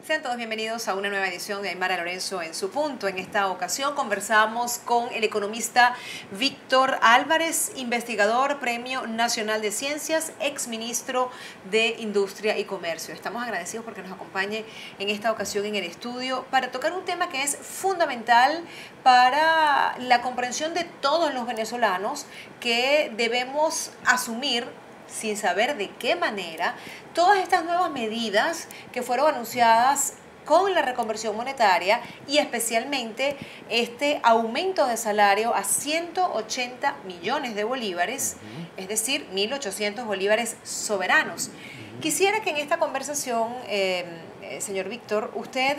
Sean todos bienvenidos a una nueva edición de Aymara Lorenzo en su punto. En esta ocasión conversamos con el economista Víctor Álvarez, investigador, Premio Nacional de Ciencias, exministro de Industria y Comercio. Estamos agradecidos porque nos acompañe en esta ocasión en el estudio para tocar un tema que es fundamental para la comprensión de todos los venezolanos, que debemos asumir sin saber de qué manera todas estas nuevas medidas que fueron anunciadas con la reconversión monetaria y especialmente este aumento de salario a 180 millones de bolívares, es decir, 1.800 bolívares soberanos. Quisiera que en esta conversación, señor Víctor, usted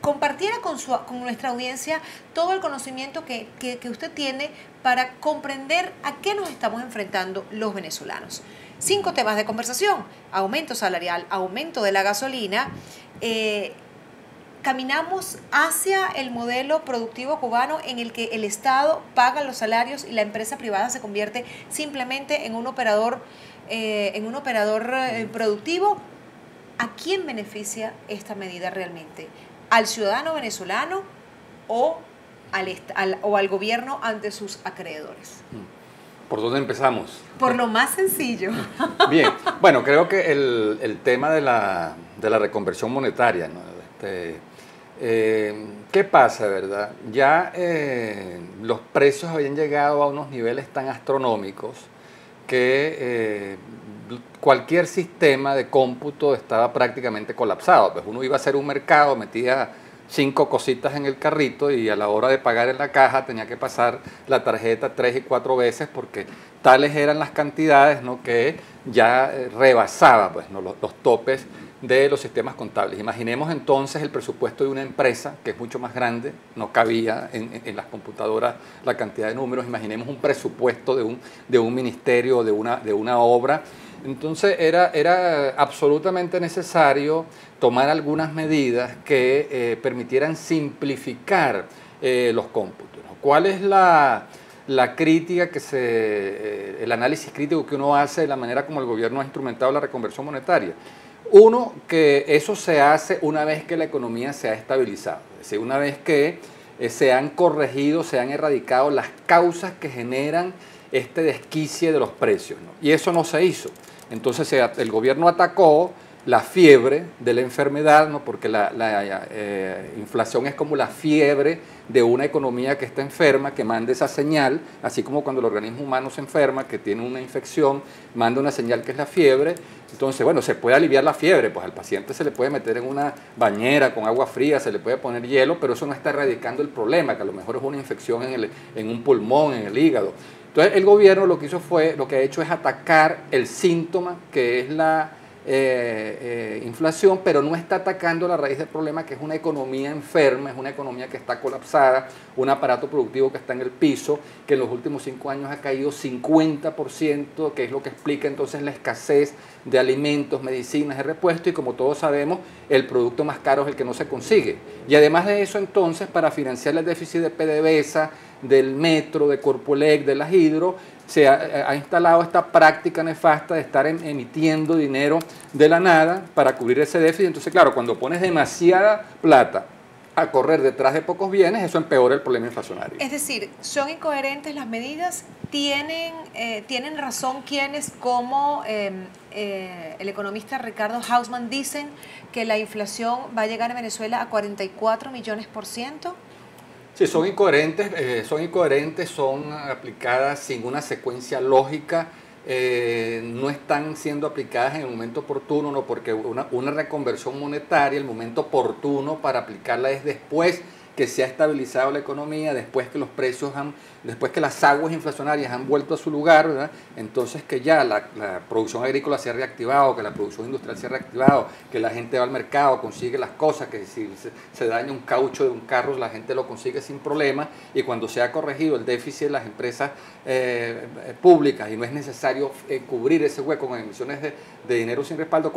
compartiera con nuestra audiencia todo el conocimiento que usted tiene para comprender a qué nos estamos enfrentando los venezolanos. 5 temas de conversación: aumento salarial, aumento de la gasolina, caminamos hacia el modelo productivo cubano en el que el Estado paga los salarios y la empresa privada se convierte simplemente en un operador productivo. ¿A quién beneficia esta medida realmente? ¿Al ciudadano venezolano o al gobierno ante sus acreedores? ¿Por dónde empezamos? Por lo más sencillo. Bien, bueno, creo que el tema de la reconversión monetaria, ¿no? ¿Qué pasa, verdad? Ya los precios habían llegado a unos niveles tan astronómicos que cualquier sistema de cómputo estaba prácticamente colapsado. Pues uno iba a hacer un mercado, metía 5 cositas en el carrito y a la hora de pagar en la caja tenía que pasar la tarjeta 3 y 4 veces porque tales eran las cantidades, ¿no?, que ya rebasaba, pues, ¿no?, los topes de los sistemas contables. Imaginemos entonces el presupuesto de una empresa que es mucho más grande, no cabía en las computadoras la cantidad de números. Imaginemos un presupuesto de un ministerio o de una obra. Entonces era absolutamente necesario tomar algunas medidas que permitieran simplificar los cómputos, ¿no? ¿Cuál es la crítica el análisis crítico que uno hace de la manera como el gobierno ha instrumentado la reconversión monetaria? Uno, que eso se hace una vez que la economía se ha estabilizado, es decir, una vez que se han corregido, se han erradicado las causas que generan este desquicie de los precios, ¿no? Y eso no se hizo. Entonces el gobierno atacó la fiebre de la enfermedad, ¿no?, porque la inflación es como la fiebre de una economía que está enferma, que manda esa señal, así como cuando el organismo humano se enferma, que tiene una infección, manda una señal que es la fiebre. Entonces, bueno, se puede aliviar la fiebre, pues al paciente se le puede meter en una bañera con agua fría, se le puede poner hielo, pero eso no está erradicando el problema, que a lo mejor es una infección en un pulmón, en el hígado. Entonces el gobierno lo que ha hecho es atacar el síntoma, que es la inflación, pero no está atacando la raíz del problema, que es una economía enferma, es una economía que está colapsada, un aparato productivo que está en el piso, que en los últimos 5 años ha caído 50%, que es lo que explica entonces la escasez de alimentos, medicinas, de repuesto, y como todos sabemos, el producto más caro es el que no se consigue. Y además de eso, entonces, para financiar el déficit de PDVSA, del Metro, de Corpoelec, de las Hidro, se ha instalado esta práctica nefasta de estar emitiendo dinero de la nada para cubrir ese déficit. Entonces, claro, cuando pones demasiada plata a correr detrás de pocos bienes, eso empeora el problema inflacionario. Es decir, ¿son incoherentes las medidas? ¿Tienen razón quienes, como el economista Ricardo Hausmann, dicen que la inflación va a llegar a Venezuela a 44 millones%? Sí, son incoherentes, son aplicadas sin una secuencia lógica, no están siendo aplicadas en el momento oportuno, no, porque una reconversión monetaria, el momento oportuno para aplicarla es después que se ha estabilizado la economía, después que los precios después que las aguas inflacionarias han vuelto a su lugar, ¿verdad? Entonces que ya la producción agrícola se ha reactivado, que la producción industrial se ha reactivado, que la gente va al mercado, consigue las cosas, que si se daña un caucho de un carro, la gente lo consigue sin problema, y cuando se ha corregido el déficit de las empresas públicas y no es necesario cubrir ese hueco con emisiones de dinero sin respaldo,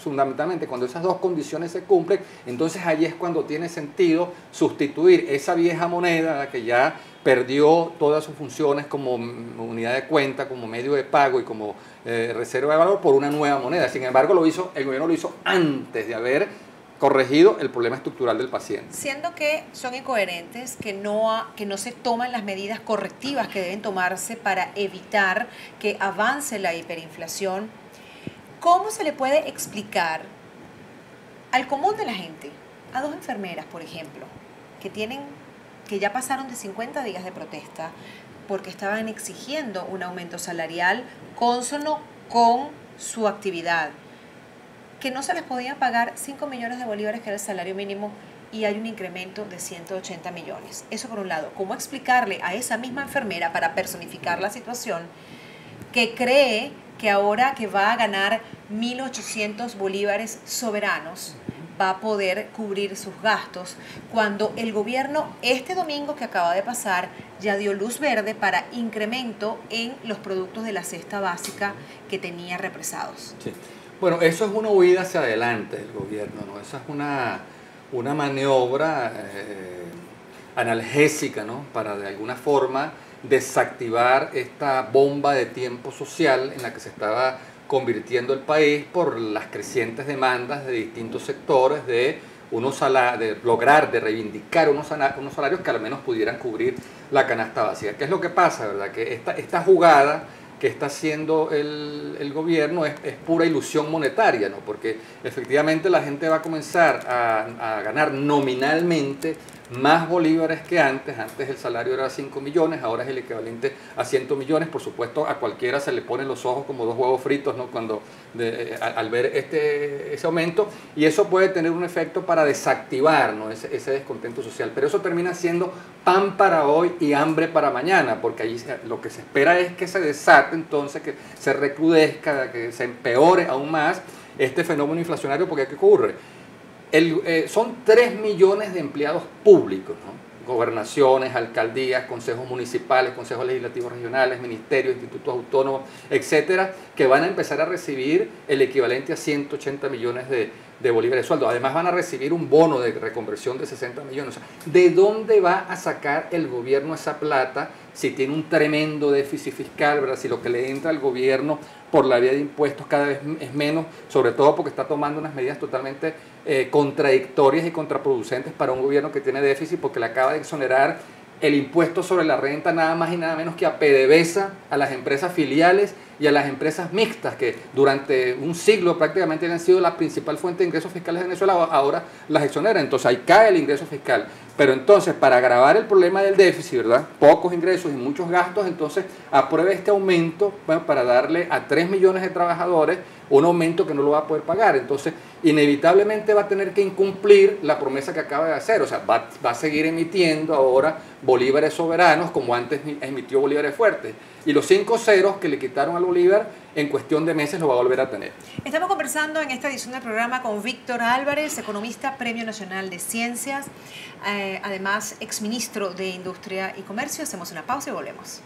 fundamentalmente cuando esas dos condiciones se cumplen, entonces allí es cuando tiene sentido sustituir esa vieja moneda que ya perdió todas sus funciones como unidad de cuenta, como medio de pago y como reserva de valor por una nueva moneda. Sin embargo, el gobierno lo hizo antes de haber corregido el problema estructural del paciente. Siendo que son incoherentes, que no se toman las medidas correctivas que deben tomarse para evitar que avance la hiperinflación, ¿cómo se le puede explicar al común de la gente, a dos enfermeras, por ejemplo, que ya pasaron de 50 días de protesta porque estaban exigiendo un aumento salarial cónsono con su actividad, que no se les podía pagar 5 millones de bolívares, que era el salario mínimo, y hay un incremento de 180 millones? Eso por un lado. ¿Cómo explicarle a esa misma enfermera, para personificar la situación, que cree que ahora que va a ganar 1.800 bolívares soberanos, va a poder cubrir sus gastos, cuando el gobierno este domingo que acaba de pasar ya dio luz verde para incremento en los productos de la cesta básica que tenía represados? Sí. Bueno, eso es una huida hacia adelante del gobierno, ¿no? Esa es una maniobra analgésica, ¿no? Para de alguna forma desactivar esta bomba de tiempo social en la que se estaba convirtiendo el país por las crecientes demandas de distintos sectores de lograr, de reivindicar unos salarios que al menos pudieran cubrir la canasta básica. ¿Qué es lo que pasa, verdad? Que esta jugada que está haciendo el gobierno es pura ilusión monetaria, ¿no? Porque efectivamente la gente va a comenzar a ganar nominalmente más bolívares que antes. Antes el salario era 5 millones, ahora es el equivalente a 100 millones. Por supuesto, a cualquiera se le ponen los ojos como dos huevos fritos, ¿no? Al ver ese aumento, y eso puede tener un efecto para desactivar, ¿no? ese descontento social. Pero eso termina siendo pan para hoy y hambre para mañana, porque allí lo que se espera es que se desate, entonces que se recrudezca, que se empeore aún más este fenómeno inflacionario. Porque ¿qué ocurre? Son 3 millones de empleados públicos, ¿no? Gobernaciones, alcaldías, consejos municipales, consejos legislativos regionales, ministerios, institutos autónomos, etcétera, que van a empezar a recibir el equivalente a 180 millones de bolívares de sueldo. Además van a recibir un bono de reconversión de 60 millones. O sea, ¿de dónde va a sacar el gobierno esa plata si tiene un tremendo déficit fiscal, ¿verdad? Si lo que le entra al gobierno por la vía de impuestos cada vez es menos, sobre todo porque está tomando unas medidas totalmente contradictorias y contraproducentes para un gobierno que tiene déficit, porque le acaba de exonerar el impuesto sobre la renta nada más y nada menos que a PDVSA, a las empresas filiales y a las empresas mixtas, que durante un siglo prácticamente han sido la principal fuente de ingresos fiscales de Venezuela, ahora las exonera. Entonces ahí cae el ingreso fiscal. Pero entonces, para agravar el problema del déficit, ¿verdad? Pocos ingresos y muchos gastos, entonces apruebe este aumento, bueno, para darle a 3 millones de trabajadores un aumento que no lo va a poder pagar. Entonces, inevitablemente va a tener que incumplir la promesa que acaba de hacer. O sea, va a seguir emitiendo ahora bolívares soberanos como antes emitió bolívares fuertes. Y los 5 ceros que le quitaron al bolívar, en cuestión de meses lo va a volver a tener. Estamos conversando en esta edición del programa con Víctor Álvarez, economista, Premio Nacional de Ciencias, además exministro de Industria y Comercio. Hacemos una pausa y volvemos.